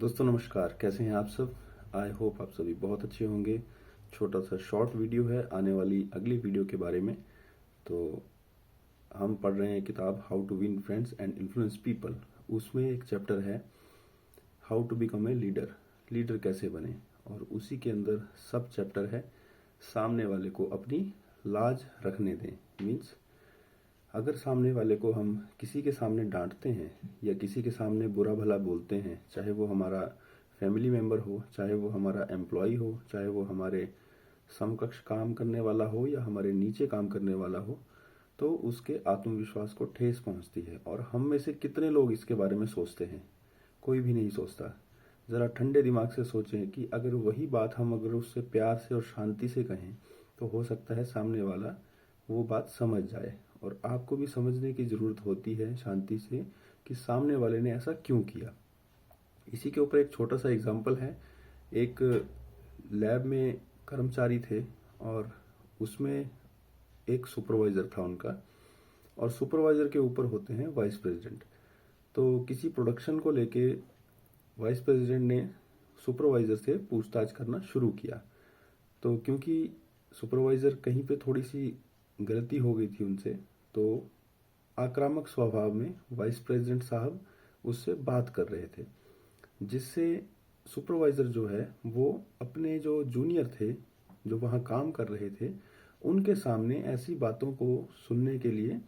दोस्तों नमस्कार, कैसे हैं आप सब। आई होप आप सभी बहुत अच्छे होंगे। छोटा सा शॉर्ट वीडियो है आने वाली अगली वीडियो के बारे में। तो हम पढ़ रहे हैं किताब how to win friends and influence people. उसमें एक चैप्टर है how to become a leader, leader कैसे बने। और उसी के अंदर सब चैप्टर है सामने वाले को अपनी लाज रखने दें। मीन्स अगर सामने वाले को हम किसी के सामने डांटते हैं या किसी के सामने बुरा भला बोलते हैं, चाहे वो हमारा फैमिली मेम्बर हो, चाहे वो हमारा एम्प्लॉय हो, चाहे वो हमारे समकक्ष काम करने वाला हो या हमारे नीचे काम करने वाला हो, तो उसके आत्मविश्वास को ठेस पहुंचती है। और हम में से कितने लोग इसके बारे में सोचते हैं? कोई भी नहीं सोचता। ज़रा ठंडे दिमाग से सोचें कि अगर वही बात हम अगर उससे प्यार से और शांति से कहें तो हो सकता है सामने वाला वो बात समझ जाए। और आपको भी समझने की ज़रूरत होती है शांति से कि सामने वाले ने ऐसा क्यों किया। इसी के ऊपर एक छोटा सा एग्जाम्पल है। एक लैब में कर्मचारी थे और उसमें एक सुपरवाइज़र था उनका, और सुपरवाइज़र के ऊपर होते हैं वाइस प्रेसिडेंट। तो किसी प्रोडक्शन को लेके वाइस प्रेसिडेंट ने सुपरवाइज़र से पूछताछ करना शुरू किया। तो क्योंकि सुपरवाइज़र कहीं पे थोड़ी सी गलती हो गई थी उनसे, तो आक्रामक स्वभाव में वाइस प्रेसिडेंट साहब उससे बात कर रहे थे, जिससे सुपरवाइज़र जो है वो अपने जो जूनियर थे जो वहाँ काम कर रहे थे उनके सामने ऐसी बातों को सुनने के लिए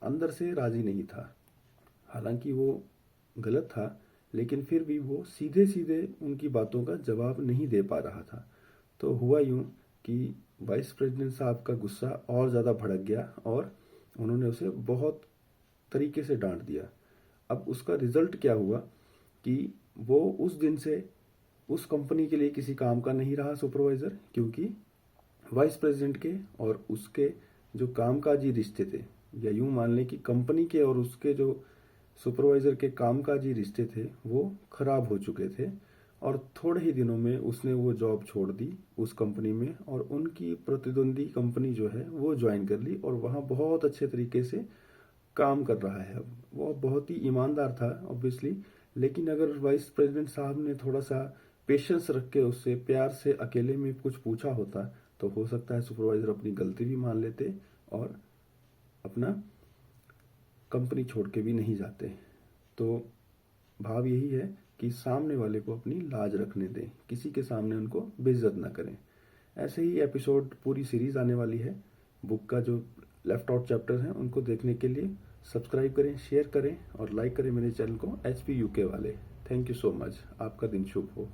अंदर से राजी नहीं था। हालांकि वो गलत था, लेकिन फिर भी वो सीधे सीधे उनकी बातों का जवाब नहीं दे पा रहा था। तो हुआ यूं कि वाइस प्रेसिडेंट साहब का गुस्सा और ज़्यादा भड़क गया और उन्होंने उसे बहुत तरीके से डांट दिया। अब उसका रिजल्ट क्या हुआ कि वो उस दिन से उस कंपनी के लिए किसी काम का नहीं रहा सुपरवाइज़र, क्योंकि वाइस प्रेसिडेंट के और उसके जो कामकाजी रिश्ते थे, या यूं मान लें कि कंपनी के और उसके जो सुपरवाइज़र के कामकाजी रिश्ते थे वो खराब हो चुके थे। और थोड़े ही दिनों में उसने वो जॉब छोड़ दी उस कंपनी में, और उनकी प्रतिद्वंदी कंपनी जो है वो ज्वाइन कर ली और वहाँ बहुत अच्छे तरीके से काम कर रहा है। अब वो बहुत ही ईमानदार था ऑब्वियसली, लेकिन अगर वाइस प्रेसिडेंट साहब ने थोड़ा सा पेशेंस रख के उससे प्यार से अकेले में कुछ पूछा होता तो हो सकता है सुपरवाइज़र अपनी गलती भी मान लेते और अपना कंपनी छोड़ के भी नहीं जाते। तो भाव यही है कि सामने वाले को अपनी लाज रखने दें, किसी के सामने उनको बेइज्जत ना करें। ऐसे ही एपिसोड पूरी सीरीज आने वाली है। बुक का जो लेफ्ट आउट चैप्टर हैं उनको देखने के लिए सब्सक्राइब करें, शेयर करें और लाइक करें मेरे चैनल को, HP UK वाले। Thank you so much. आपका दिन शुभ हो।